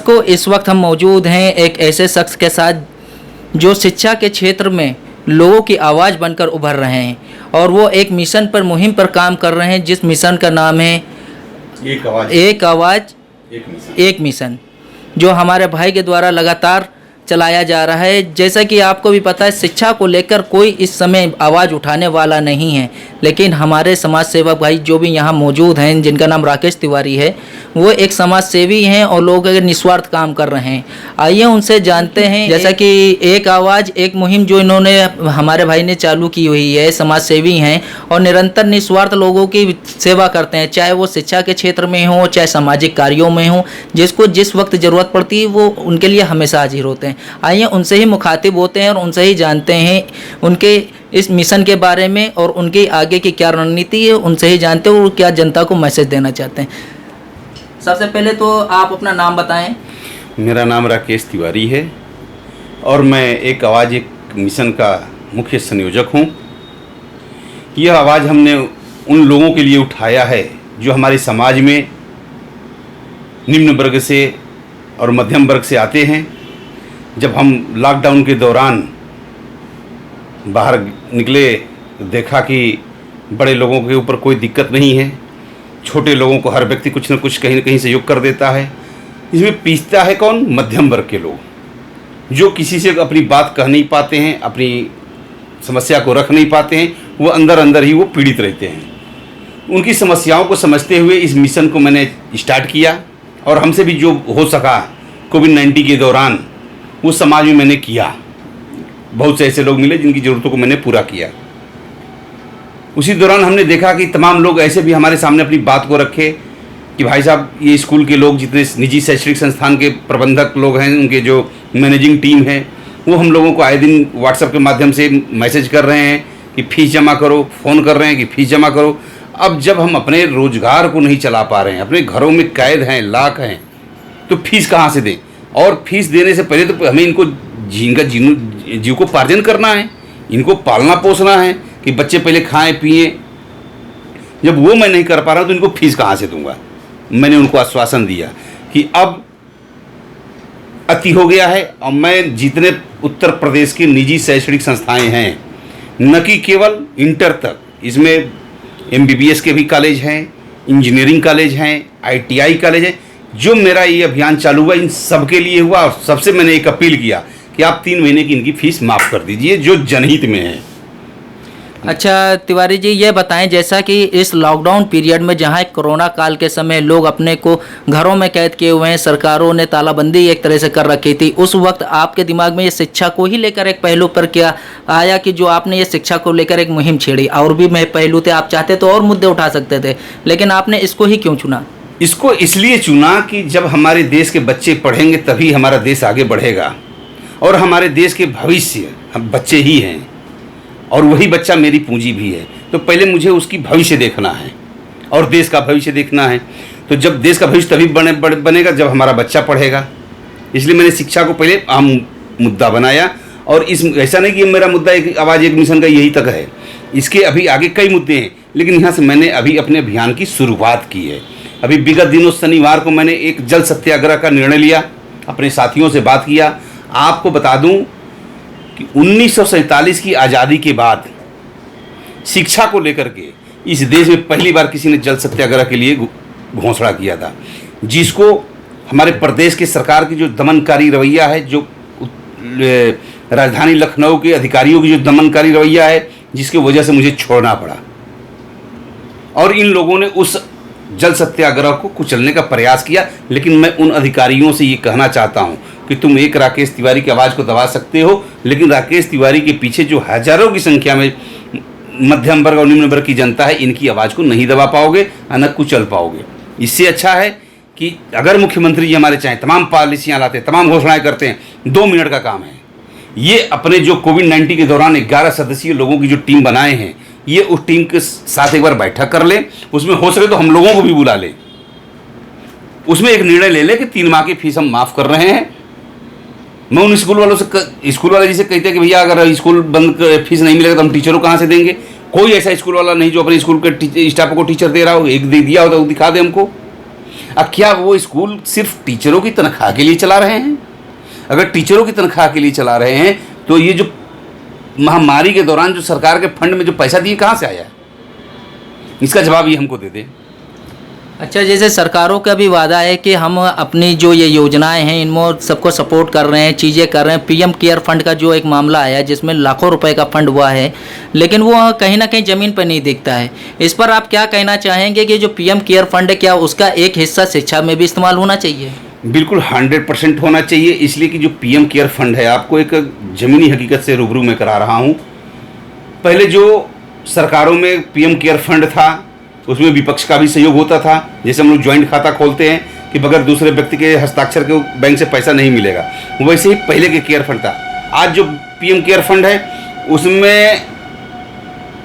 को इस वक्त हम मौजूद हैं एक ऐसे शख्स के साथ जो शिक्षा के क्षेत्र में लोगों की आवाज़ बनकर उभर रहे हैं और वो एक मिशन पर मुहिम पर काम कर रहे हैं जिस मिशन का नाम है एक आवाज़ एक मिशन, जो हमारे भाई के द्वारा लगातार चलाया जा रहा है। जैसा कि आपको भी पता है, शिक्षा को लेकर कोई इस समय आवाज़ उठाने वाला नहीं है, लेकिन हमारे समाज सेवक भाई जो भी यहाँ मौजूद हैं, जिनका नाम राकेश तिवारी है, वो एक समाज सेवी हैं और लोग निस्वार्थ काम कर रहे हैं। आइए उनसे जानते हैं। जैसा कि एक आवाज़ एक मुहिम जो इन्होंने हमारे भाई ने चालू की हुई है, समाज सेवी हैं और निरंतर निस्वार्थ लोगों की सेवा करते हैं, चाहे वो शिक्षा के क्षेत्र में हो, चाहे सामाजिक कार्यों में हो। जिसको जिस वक्त ज़रूरत पड़ती है वो उनके लिए हमेशा हाजिर होते हैं। आइए उनसे ही मुखातिब होते हैं और उनसे ही जानते हैं उनके इस मिशन के बारे में और उनकी आगे की क्या रणनीति है। उनसे ही जानते हैं और क्या जनता को मैसेज देना चाहते हैं। सबसे पहले तो आप अपना नाम बताएं। मेरा नाम राकेश तिवारी है और मैं एक आवाज़ एक मिशन का मुख्य संयोजक हूँ। यह आवाज़ हमने उन लोगों के लिए उठाया है जो हमारे समाज में निम्न वर्ग से और मध्यम वर्ग से आते हैं। जब हम लॉकडाउन के दौरान बाहर निकले तो देखा कि बड़े लोगों के ऊपर कोई दिक्कत नहीं है, छोटे लोगों को हर व्यक्ति कुछ न कुछ कहीं न कहीं सहयोग कर देता है। इसमें पीसता है कौन? मध्यम वर्ग के लोग, जो किसी से अपनी बात कह नहीं पाते हैं, अपनी समस्या को रख नहीं पाते हैं, वो अंदर अंदर ही वो पीड़ित रहते हैं। उनकी समस्याओं को समझते हुए इस मिशन को मैंने स्टार्ट किया और हमसे भी जो हो सका कोविड-19 के दौरान उस समाज में मैंने किया। बहुत से ऐसे लोग मिले जिनकी ज़रूरतों को मैंने पूरा किया। उसी दौरान हमने देखा कि तमाम लोग ऐसे भी हमारे सामने अपनी बात को रखे कि भाई साहब, ये स्कूल के लोग, जितने निजी शैक्षणिक संस्थान के प्रबंधक लोग हैं, उनके जो मैनेजिंग टीम है, वो हम लोगों को आए दिन व्हाट्सएप के माध्यम से मैसेज कर रहे हैं कि फ़ीस जमा करो, फ़ोन कर रहे हैं कि फ़ीस जमा करो। अब जब हम अपने रोज़गार को नहीं चला पा रहे हैं, अपने घरों में कैद हैं, लाख हैं, तो फीस कहाँ से दें? और फीस देने से पहले तो हमें इनको जीव को पार्जन करना है, इनको पालना पोसना है कि बच्चे पहले खाएं पिएं। जब वो मैं नहीं कर पा रहा तो इनको फीस कहाँ से दूंगा? मैंने उनको आश्वासन दिया कि अब अति हो गया है और मैं जितने उत्तर प्रदेश की निजी शैक्षणिक संस्थाएं हैं, न कि केवल इंटर तक, इसमें MBBS के भी कॉलेज हैं, इंजीनियरिंग कॉलेज हैं, ITI कॉलेज हैं, जो मेरा ये अभियान चालू हुआ इन सबके लिए हुआ। और सबसे मैंने एक अपील किया कि आप 3 महीने की इनकी फीस माफ़ कर दीजिए जो जनहित में है। अच्छा तिवारी जी, ये बताएं, जैसा कि इस लॉकडाउन पीरियड में जहां कोरोना काल के समय लोग अपने को घरों में कैद किए हुए हैं, सरकारों ने तालाबंदी एक तरह से कर रखी थी, उस वक्त आपके दिमाग में ये शिक्षा को ही लेकर एक पहलू पर क्या आया कि जो आपने ये शिक्षा को लेकर एक मुहिम छेड़ी? और भी मैं पहलू थे, आप चाहते तो और मुद्दे उठा सकते थे, लेकिन आपने इसको ही क्यों चुना? इसको इसलिए चुना कि जब हमारे देश के बच्चे पढ़ेंगे तभी हमारा देश आगे बढ़ेगा और हमारे देश के भविष्य हम बच्चे ही हैं और वही बच्चा मेरी पूंजी भी है। तो पहले मुझे उसकी भविष्य देखना है और देश का भविष्य देखना है। तो जब देश का भविष्य तभी बनेगा जब हमारा बच्चा पढ़ेगा। इसलिए मैंने शिक्षा को पहले अहम मुद्दा बनाया। और इस ऐसा नहीं कि मेरा मुद्दा एक आवाज़ एक मिशन का यही तक है, इसके अभी आगे कई मुद्दे हैं, लेकिन यहाँ से मैंने अभी अपने अभियान की शुरुआत की है। अभी विगत दिनों शनिवार को मैंने एक जल सत्याग्रह का निर्णय लिया, अपने साथियों से बात किया। आपको बता दूं कि 1947 की आज़ादी के बाद शिक्षा को लेकर के इस देश में पहली बार किसी ने जल सत्याग्रह के लिए घोषणा किया था, जिसको हमारे प्रदेश की सरकार की जो दमनकारी रवैया है, जो राजधानी लखनऊ के अधिकारियों की जो दमनकारी रवैया है, जिसकी वजह से मुझे छोड़ना पड़ा। और इन लोगों ने उस जल सत्याग्रह को कुचलने का प्रयास किया। लेकिन मैं उन अधिकारियों से ये कहना चाहता हूँ कि तुम एक राकेश तिवारी की आवाज़ को दबा सकते हो, लेकिन राकेश तिवारी के पीछे जो हजारों की संख्या में मध्यम वर्ग और निम्न वर्ग की जनता है, इनकी आवाज़ को नहीं दबा पाओगे, न कुचल पाओगे। इससे अच्छा है कि अगर मुख्यमंत्री जी हमारे चाहें, तमाम पॉलिसियाँ लाते हैं, तमाम घोषणाएँ करते हैं, 2 मिनट का काम है। ये अपने जो कोविड-19 के दौरान 11 सदस्यीय लोगों की जो टीम बनाए हैं, ये उस टीम के साथ एक बार बैठक कर ले, उसमें हो सके तो हम लोगों को भी बुला ले, उसमें एक निर्णय ले ले कि 3 माह की फीस हम माफ़ कर रहे हैं। मैं उन स्कूल वालों से, स्कूल वाले जिसे कहते हैं कि भैया अगर स्कूल बंद फीस नहीं मिलेगा तो हम टीचरों कहाँ से देंगे? कोई ऐसा स्कूल वाला नहीं जो अपने स्कूल के स्टाफ को टीचर दे रहा हो। एक दे दिया होता तो दिखा दे हमको। अब क्या वो स्कूल सिर्फ टीचरों की तनख्वाह के लिए चला रहे हैं? अगर टीचरों की तनख्वाह के लिए चला रहे हैं तो ये जो महामारी के दौरान जो सरकार के फंड में जो पैसा दिए कहाँ से आया? इसका जवाब ये हमको दे दे। अच्छा, जैसे सरकारों का भी वादा है कि हम अपनी जो ये योजनाएं हैं इनमें सबको सपोर्ट कर रहे हैं, चीज़ें कर रहे हैं। पीएम केयर फंड का जो एक मामला आया जिसमें लाखों रुपए का फंड हुआ है, लेकिन वो कहीं ना कहीं ज़मीन पर नहीं दिखता है। इस पर आप क्या कहना चाहेंगे कि जो पीएम केयर फंड है, क्या उसका एक हिस्सा शिक्षा में भी इस्तेमाल होना चाहिए? बिल्कुल 100% होना चाहिए, इसलिए कि जो पीएम केयर फंड है, आपको एक ज़मीनी हकीकत से रूबरू में करा रहा हूँ। पहले जो सरकारों में पीएम केयर फंड था उसमें विपक्ष का भी सहयोग होता था। जैसे हम लोग ज्वाइंट खाता खोलते हैं कि बगैर दूसरे व्यक्ति के हस्ताक्षर के बैंक से पैसा नहीं मिलेगा, वैसे ही पहले के केयर फंड था। आज जो पीएम केयर फंड है उसमें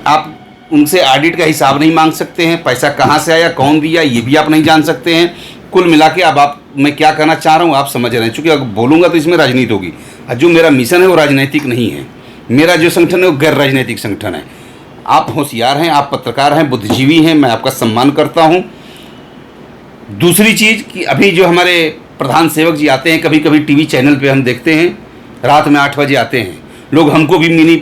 आप उनसे ऑडिट का हिसाब नहीं मांग सकते हैं, पैसा कहाँ से आया, कौन दिया, ये भी आप नहीं जान सकते हैं। कुल मिला के अब आप, मैं क्या कहना चाह रहा हूँ आप समझ रहे हैं, चूँकि अगर बोलूँगा तो इसमें राजनीति होगी। जो मेरा मिशन है वो राजनीतिक नहीं है, मेरा जो संगठन है वो गैर राजनीतिक संगठन है। आप होशियार हैं, आप पत्रकार हैं, बुद्धिजीवी हैं, मैं आपका सम्मान करता हूं। दूसरी चीज़ कि अभी जो हमारे प्रधान सेवक जी आते हैं, कभी कभी टीवी चैनल पे हम देखते हैं, रात में 8 बजे आते हैं। लोग हमको भी मिनी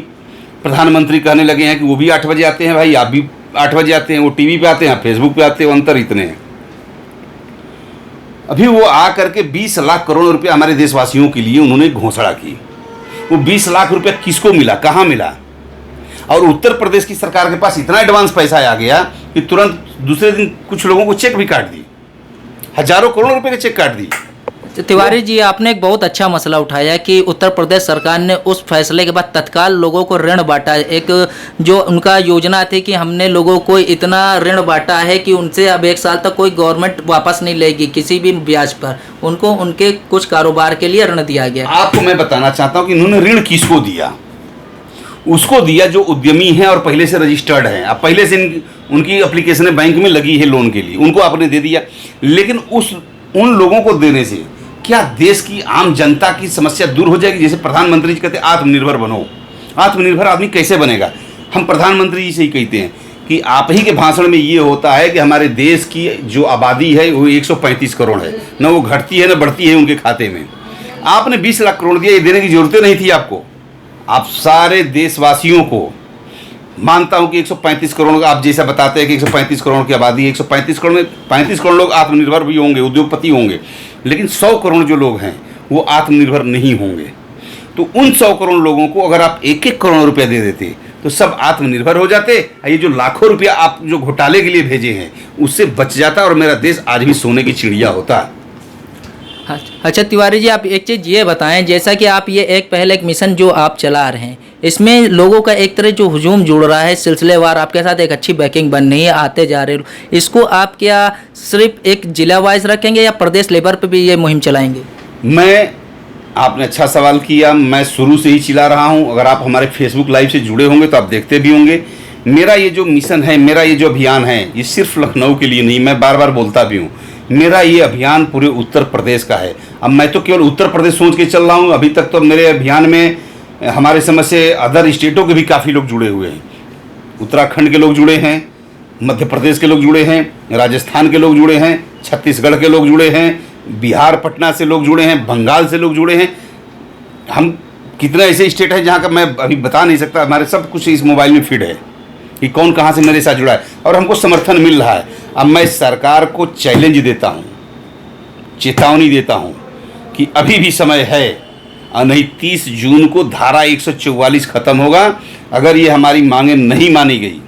प्रधानमंत्री कहने लगे हैं कि वो भी 8 बजे आते हैं। भाई आप भी 8 बजे आते हैं, वो टीवी पे आते हैं, फेसबुक पे आते हैं, अंतर इतने हैं। अभी वो आ करके 20 लाख करोड़ रुपये हमारे देशवासियों के लिए उन्होंने घोषणा की। वो 20 लाख रुपया किसको मिला, कहाँ मिला? और उत्तर प्रदेश की सरकार के पास इतना एडवांस पैसा आ गया कि तुरंत दूसरे दिन कुछ लोगों को चेक भी काट दी, हजारों करोड़ रुपए के चेक काट दी। तिवारी जी, आपने एक बहुत अच्छा मसला उठाया कि उत्तर प्रदेश सरकार ने उस फैसले के बाद तत्काल लोगों को ऋण बांटा। एक जो उनका योजना थी कि हमने लोगों को इतना ऋण बांटा है कि उनसे अब 1 साल तक कोई गवर्नमेंट वापस नहीं लेगी किसी भी ब्याज पर, उनको उनके कुछ कारोबार के लिए ऋण दिया गया। आपको मैं बताना चाहता हूँ कि इन्होंने ऋण किसको दिया? उसको दिया जो उद्यमी है और पहले से रजिस्टर्ड है। अब पहले से उनकी एप्लीकेशन बैंक में लगी है लोन के लिए, उनको आपने दे दिया। लेकिन उन लोगों को देने से क्या देश की आम जनता की समस्या दूर हो जाएगी? जैसे प्रधानमंत्री जी कहते हैं आत्मनिर्भर बनो। आत्मनिर्भर आदमी कैसे बनेगा? हम प्रधानमंत्री जी से ही कहते हैं कि आप ही के भाषण में ये होता है कि हमारे देश की जो आबादी है वो 135 करोड़ है, न वो घटती है न बढ़ती है उनके खाते में। आपने 20 लाख करोड़ दिया, ये देने की जरूरत नहीं थी आपको। आप सारे देशवासियों को, मानता हूं कि 135 करोड़, आप जैसा बताते हैं कि 135 करोड़ की आबादी है, 135 करोड़ में 35 करोड़ लोग आत्मनिर्भर भी होंगे, उद्योगपति होंगे, लेकिन 100 करोड़ जो लोग हैं वो आत्मनिर्भर नहीं होंगे। तो उन 100 करोड़ लोगों को अगर आप 1-1 करोड़ रुपया दे देते तो सब आत्मनिर्भर हो जाते। ये जो लाखों रुपया आप जो घोटाले के लिए भेजे हैं उससे बच जाता और मेरा देश आज भी सोने की चिड़िया होता। अच्छा तिवारी जी, आप एक चीज़ ये बताएं, जैसा कि आप ये एक मिशन जो आप चला रहे हैं, इसमें लोगों का एक तरह जो हुजूम जुड़ रहा है, सिलसिलेवार आपके साथ एक अच्छी बैकिंग बन रही है, आते जा रहे, इसको आप क्या सिर्फ एक जिला वाइज रखेंगे या प्रदेश लेवल पर भी ये मुहिम चलाएंगे? आपने अच्छा सवाल किया। मैं शुरू से ही चिल्ला रहा हूँ। अगर आप हमारे फेसबुक लाइव से जुड़े होंगे तो आप देखते भी होंगे। मेरा ये जो मिशन है, मेरा ये जो अभियान है, ये सिर्फ लखनऊ के लिए नहीं, मैं बार बार बोलता भी हूँ, मेरा ये अभियान पूरे उत्तर प्रदेश का है। अब मैं तो केवल उत्तर प्रदेश सोच के चल रहा हूँ। अभी तक तो मेरे अभियान में हमारे समझ से अदर स्टेटों के भी काफ़ी लोग जुड़े हुए हैं। उत्तराखंड के लोग जुड़े हैं, मध्य प्रदेश के लोग जुड़े हैं, राजस्थान के लोग जुड़े हैं, छत्तीसगढ़ के लोग जुड़े हैं, बिहार पटना से लोग जुड़े हैं, बंगाल से लोग जुड़े हैं। हम कितने ऐसे स्टेट हैं जहाँ का मैं अभी बता नहीं सकता। हमारे सब कुछ इस मोबाइल में फीड है कि कौन कहाँ से मेरे साथ जुड़ा है और हमको समर्थन मिल रहा है। अब मैं सरकार को चैलेंज देता हूँ, चेतावनी देता हूँ कि अभी भी समय है, और नहीं 30 जून को धारा 144 खत्म होगा। अगर ये हमारी मांगें नहीं मानी गई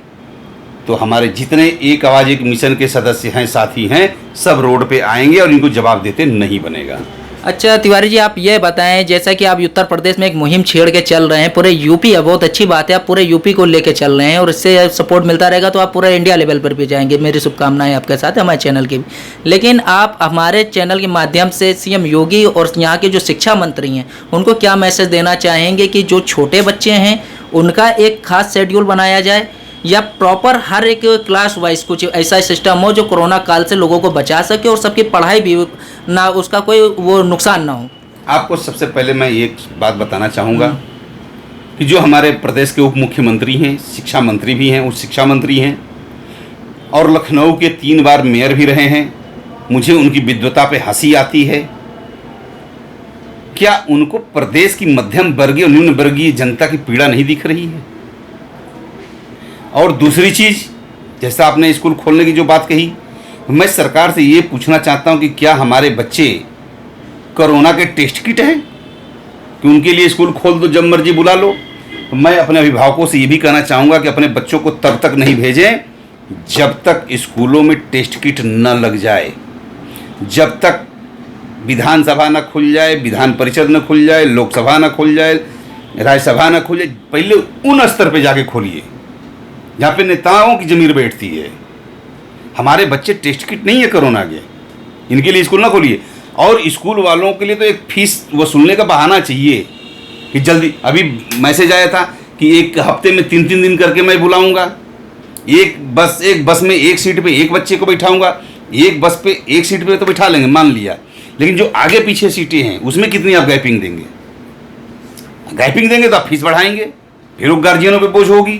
तो हमारे जितने एक आवाज़ एक मिशन के सदस्य हैं, साथी हैं, सब रोड पे आएंगे और इनको जवाब देते नहीं बनेगा। अच्छा तिवारी जी, आप ये बताएं, जैसा कि आप उत्तर प्रदेश में एक मुहिम छेड़ के चल रहे हैं, पूरे यूपी, है बहुत अच्छी बात है, आप पूरे यूपी को लेके चल रहे हैं और इससे सपोर्ट मिलता रहेगा तो आप पूरे इंडिया लेवल पर भी जाएंगे। मेरी शुभकामनाएं आपके साथ है, हमारे चैनल की भी। लेकिन आप हमारे चैनल के माध्यम से सीएम योगी और यहाँ के जो शिक्षा मंत्री हैं उनको क्या मैसेज देना चाहेंगे कि जो छोटे बच्चे हैं उनका एक खास शेड्यूल बनाया जाए या प्रॉपर हर एक क्लास वाइज कुछ ऐसा सिस्टम हो जो कोरोना काल से लोगों को बचा सके और सबकी पढ़ाई भी ना, उसका कोई वो नुकसान ना हो? आपको सबसे पहले मैं एक बात बताना चाहूँगा कि जो हमारे प्रदेश के उप मुख्यमंत्री हैं, शिक्षा मंत्री भी हैं, उच्च शिक्षा मंत्री हैं और लखनऊ के 3 बार मेयर भी रहे हैं, मुझे उनकी विद्वता पे हंसी आती है। क्या उनको प्रदेश की मध्यम वर्गीय और निम्न वर्गीय जनता की पीड़ा नहीं दिख रही है? और दूसरी चीज़, जैसा आपने स्कूल खोलने की जो बात कही, मैं सरकार से ये पूछना चाहता हूँ कि क्या हमारे बच्चे कोरोना के टेस्ट किट हैं कि उनके लिए स्कूल खोल दो, जब मर्जी बुला लो? तो मैं अपने अभिभावकों से ये भी कहना चाहूँगा कि अपने बच्चों को तब तक नहीं भेजें जब तक स्कूलों में टेस्ट किट न लग जाए, जब तक विधानसभा न खुल जाए, विधान परिषद न खुल जाए, लोकसभा न खुल जाए, राज्यसभा न खुल जाए। पहले उन स्तर पे जाके खोलिए जहाँ पे नेताओं की जमीर बैठती है। हमारे बच्चे टेस्ट किट नहीं है कोरोना के, इनके लिए स्कूल ना खोलिए। और स्कूल वालों के लिए तो एक फीस वसूलने का बहाना चाहिए कि जल्दी, अभी मैसेज आया था कि एक हफ्ते में 3-3 दिन करके मैं बुलाऊंगा, एक बस में एक सीट पे एक बच्चे को बैठाऊंगा, एक बस पे एक सीट पे तो बैठा लेंगे, मान लिया, लेकिन जो आगे पीछे सीटें हैं उसमें कितनी आप गैपिंग देंगे? गैपिंग देंगे तो आप फीस बढ़ाएंगे, फिर वो गार्जियनों पे बोझ होगी।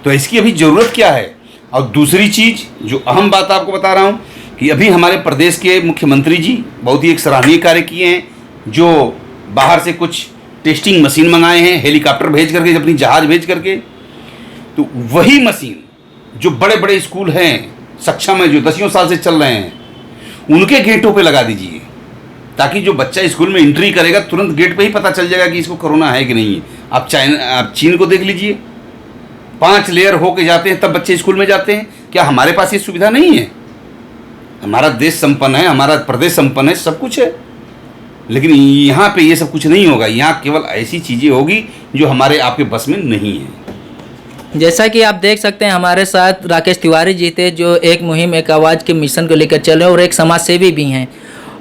तो इसकी अभी ज़रूरत क्या है? और दूसरी चीज़ जो अहम बात आपको बता रहा हूँ कि अभी हमारे प्रदेश के मुख्यमंत्री जी बहुत ही एक सराहनीय कार्य किए हैं, जो बाहर से कुछ टेस्टिंग मशीन मंगाए हैं, हेलीकॉप्टर भेज करके, अपनी जहाज़ भेज करके। तो वही मशीन जो बड़े बड़े स्कूल हैं सक्षम है, जो 10 साल से चल रहे हैं, उनके गेटों पे लगा दीजिए, ताकि जो बच्चा स्कूल में एंट्री करेगा तुरंत गेट पे ही पता चल जाएगा कि इसको कोरोना है कि नहीं है। आप चीन को देख लीजिए, 5 लेयर होके जाते हैं तब बच्चे स्कूल में जाते हैं। क्या हमारे पास ये सुविधा नहीं है? हमारा देश संपन्न है, हमारा प्रदेश संपन्न है, सब कुछ है, लेकिन यहाँ पे ये सब कुछ नहीं होगा। यहाँ केवल ऐसी चीज़ें होगी जो हमारे आपके बस में नहीं है। जैसा कि आप देख सकते हैं हमारे साथ राकेश तिवारी जी थे, जो एक मुहिम एक आवाज़ के मिशन को लेकर चले और एक समाज सेवी भी हैं,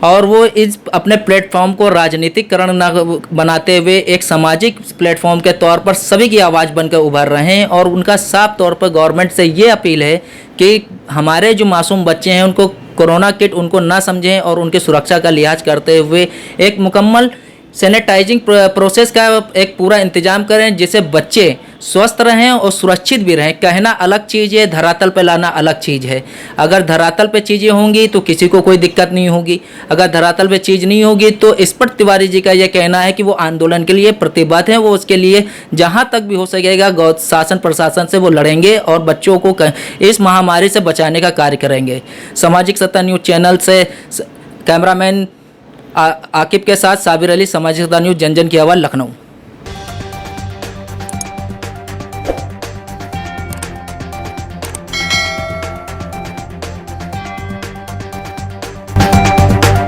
और वो इस अपने प्लेटफॉर्म को राजनीतिकरण न बनाते हुए एक सामाजिक प्लेटफॉर्म के तौर पर सभी की आवाज़ बनकर उभर रहे हैं। और उनका साफ तौर पर गवर्नमेंट से ये अपील है कि हमारे जो मासूम बच्चे हैं उनको कोरोना किट उनको ना समझें और उनकी सुरक्षा का लिहाज करते हुए एक मुकम्मल सैनिटाइजिंग प्रोसेस का एक पूरा इंतजाम करें, जिससे बच्चे स्वस्थ रहें और सुरक्षित भी रहें। कहना अलग चीज़ है, धरातल पे लाना अलग चीज़ है। अगर धरातल पे चीज़ें होंगी तो किसी को कोई दिक्कत नहीं होगी, अगर धरातल पे चीज़ नहीं होगी तो इस पर तिवारी जी का यह कहना है कि वो आंदोलन के लिए प्रतिबद्ध हैं। वो उसके लिए जहाँ तक भी हो सकेगा शासन प्रशासन से वो लड़ेंगे और बच्चों को इस महामारी से बचाने का कार्य करेंगे। सामाजिक सत्ता न्यूज़ चैनल से कैमरामैन आकिब के साथ साबिर अली, सामाजिक सत्ता न्यूज़, जन जन की आवाज़, लखनऊ।